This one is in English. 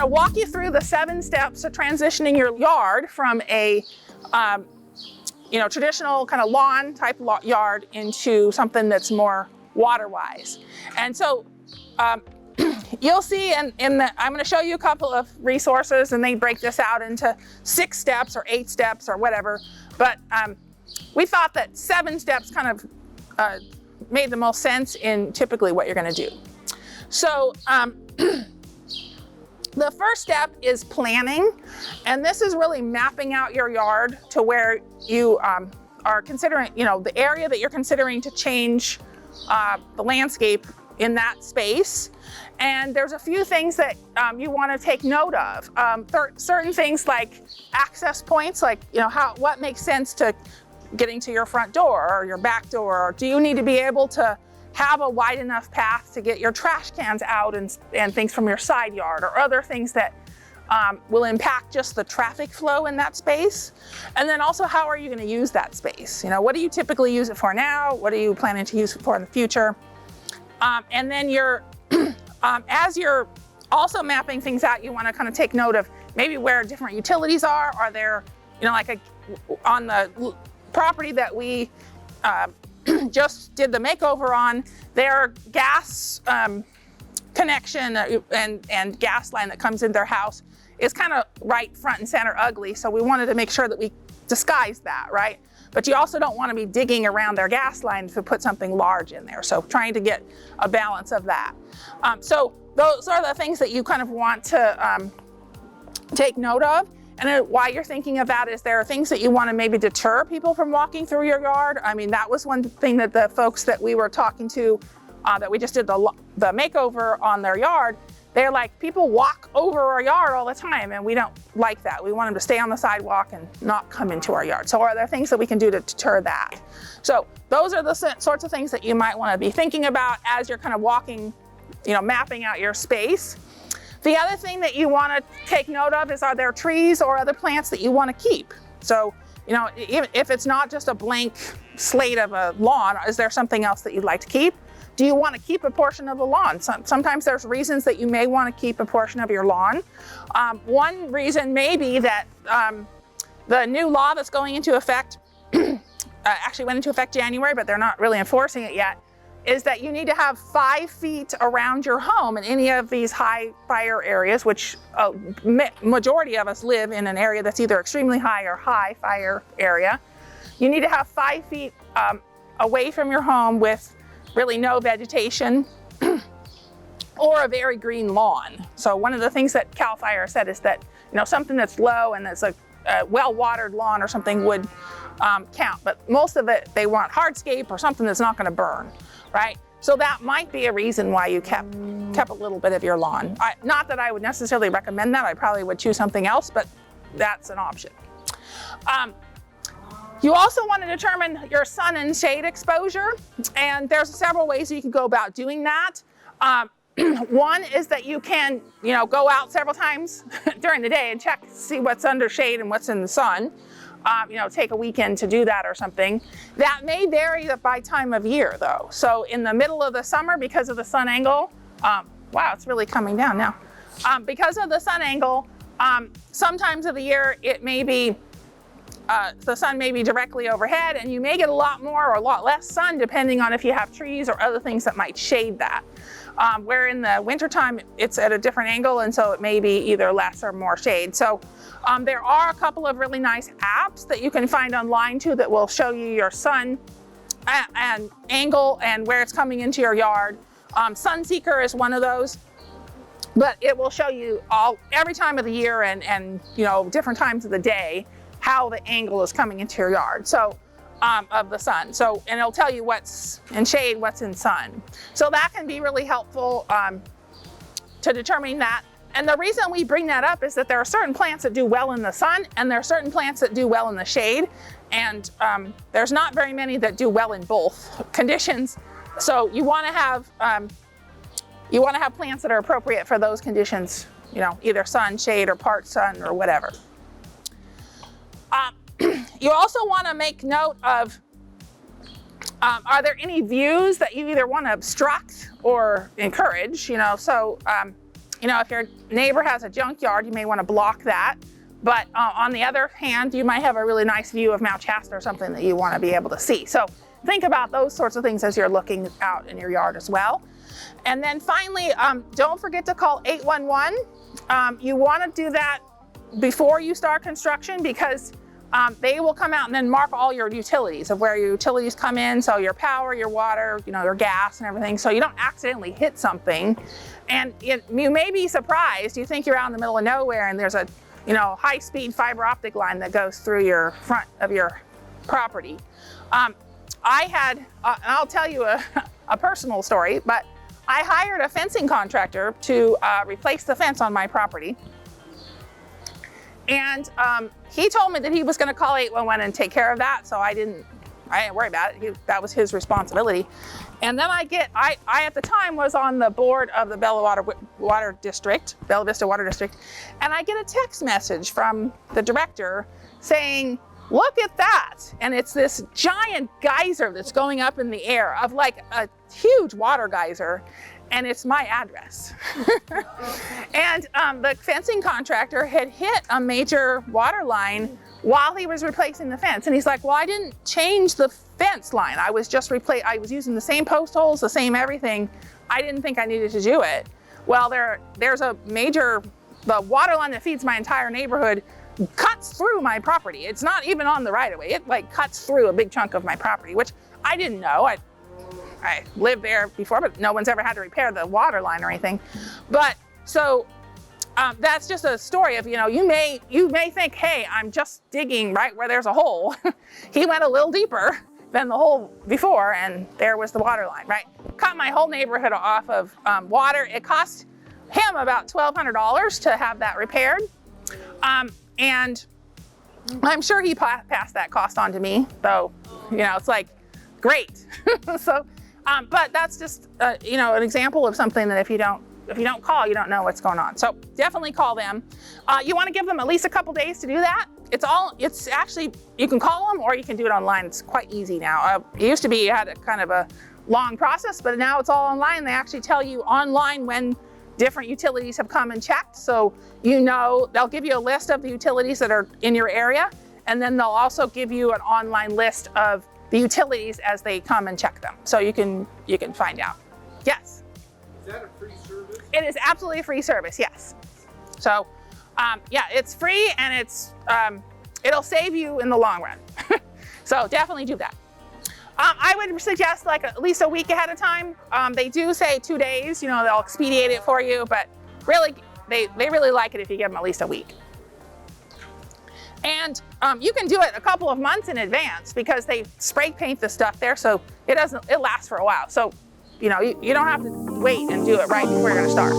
walk you through the 7 steps of transitioning your yard from a traditional kind of lawn type yard into something that's more water-wise. And so you'll see I'm going to show you a couple of resources, and they break this out into 6 steps or 8 steps or whatever. But we thought that 7 steps kind of made the most sense in typically what you're going to do. So the first step is planning, and this is really mapping out your yard to where you are considering, the area that you're considering to change the landscape in that space. And there's a few things that you want to take note of. Certain things like access points, like what makes sense to getting to your front door or your back door, or do you need to be able to have a wide enough path to get your trash cans out and things from your side yard, or other things that will impact just the traffic flow in that space. And then also, how are you going to use that space? What do you typically use it for now? What are you planning to use it for in the future? And then as you're also mapping things out, you want to kind of take note of maybe where different utilities are. Are there, on the property that we just did the makeover on, their gas connection and gas line that comes in their house is kind of right front and center ugly. So we wanted to make sure that we disguised that, right? But you also don't want to be digging around their gas line to put something large in there. So trying to get a balance of that. So those are the things that you kind of want to take note of. And then while you're thinking of that, is there things that you want to maybe deter people from walking through your yard? I mean, that was one thing that the folks that we were talking to, that we just did the makeover on their yard, they're like, people walk over our yard all the time, and we don't like that. We want them to stay on the sidewalk and not come into our yard. So are there things that we can do to deter that? So those are the sorts of things that you might want to be thinking about as you're kind of walking, mapping out your space. The other thing that you want to take note of is, are there trees or other plants that you want to keep? So, even if it's not just a blank slate of a lawn, is there something else that you'd like to keep? Do you want to keep a portion of the lawn? Sometimes there's reasons that you may want to keep a portion of your lawn. One reason may be that the new law that's going into effect, actually went into effect January, but they're not really enforcing it yet, is that you need to have 5 feet around your home in any of these high fire areas, which majority of us live in an area that's either extremely high or high fire area. You need to have 5 feet away from your home with really no vegetation or a very green lawn. So one of the things that CAL FIRE said is that, something that's low and that's a well-watered lawn or something would count, but most of it, they want hardscape or something that's not going to burn, right? So that might be a reason why you kept a little bit of your lawn. Not that I would necessarily recommend that. I probably would choose something else, but that's an option. You also want to determine your sun and shade exposure, and there's several ways you can go about doing that. One is that you can, go out several times during the day and check, see what's under shade and what's in the sun. Take a weekend to do that or something. That may vary by time of year though. So in the middle of the summer, because of the sun angle, wow, it's really coming down now. Because of the sun angle, sometimes of the year it may be, the sun may be directly overhead, and you may get a lot more or a lot less sun depending on if you have trees or other things that might shade that. Where in the wintertime, it's at a different angle, and so it may be either less or more shade. So there are a couple of really nice apps that you can find online too that will show you your sun and angle and where it's coming into your yard. Sunseeker is one of those, but it will show you every time of the year and different times of the day how the angle is coming into your yard. So of the sun. So, and it'll tell you what's in shade, what's in sun. So that can be really helpful to determining that. And the reason we bring that up is that there are certain plants that do well in the sun, and there are certain plants that do well in the shade. And there's not very many that do well in both conditions. So you want to have plants that are appropriate for those conditions, either sun, shade, or part sun, or whatever. You also want to make note of, are there any views that you either want to obstruct or encourage? So if your neighbor has a junkyard, you may want to block that. But on the other hand, you might have a really nice view of Mount Shasta or something that you want to be able to see. So think about those sorts of things as you're looking out in your yard as well. And then finally, don't forget to call 811. You want to do that before you start construction, because they will come out and then mark all your utilities of where your utilities come in. So your power, your water, your gas and everything. So you don't accidentally hit something. And you may be surprised. You think you're out in the middle of nowhere and there's a high-speed fiber optic line that goes through your front of your property. I had, and I'll tell you a personal story, but I hired a fencing contractor to replace the fence on my property. And he told me that he was going to call 811 and take care of that, so I didn't worry about it. That was his responsibility. And then I at the time was on the board of the Bella Vista Water District, and I get a text message from the director saying, look at that. And it's this giant geyser that's going up in the air, of like a huge water geyser, and it's my address. And the fencing contractor had hit a major water line while he was replacing the fence. And he's like, well, I didn't change the fence line. I was using the same post holes, the same everything. I didn't think I needed to do it. Well, there's a the water line that feeds my entire neighborhood cuts through my property. It's not even on the right of way. It like cuts through a big chunk of my property, which I didn't know. I lived there before, but no one's ever had to repair the water line or anything. But so that's just a story of, you may think, hey, I'm just digging right where there's a hole. He went a little deeper than the hole before, and there was the water line, right? Cut my whole neighborhood off of water. It cost him about $1,200 to have that repaired. And I'm sure he passed that cost on to me, though, it's like, great. So, but that's just, an example of something that if you don't call, you don't know what's going on. So definitely call them. You want to give them at least a couple days to do that. It's actually, you can call them or you can do it online. It's quite easy now. It used to be you had a kind of a long process, but now it's all online. They actually tell you online when different utilities have come and checked. So they'll give you a list of the utilities that are in your area, and then they'll also give you an online list of the utilities as they come and check them. So you can find out. Yes? Is that a free service? It is absolutely a free service, yes. So yeah, it's free, and it'll save you in the long run. So definitely do that. I would suggest like at least a week ahead of time. They do say 2 days, they'll expedite it for you, but really, they really like it if you give them at least a week. And you can do it a couple of months in advance because they spray paint the stuff there, so it lasts for a while. So, you don't have to wait and do it right before you're gonna start.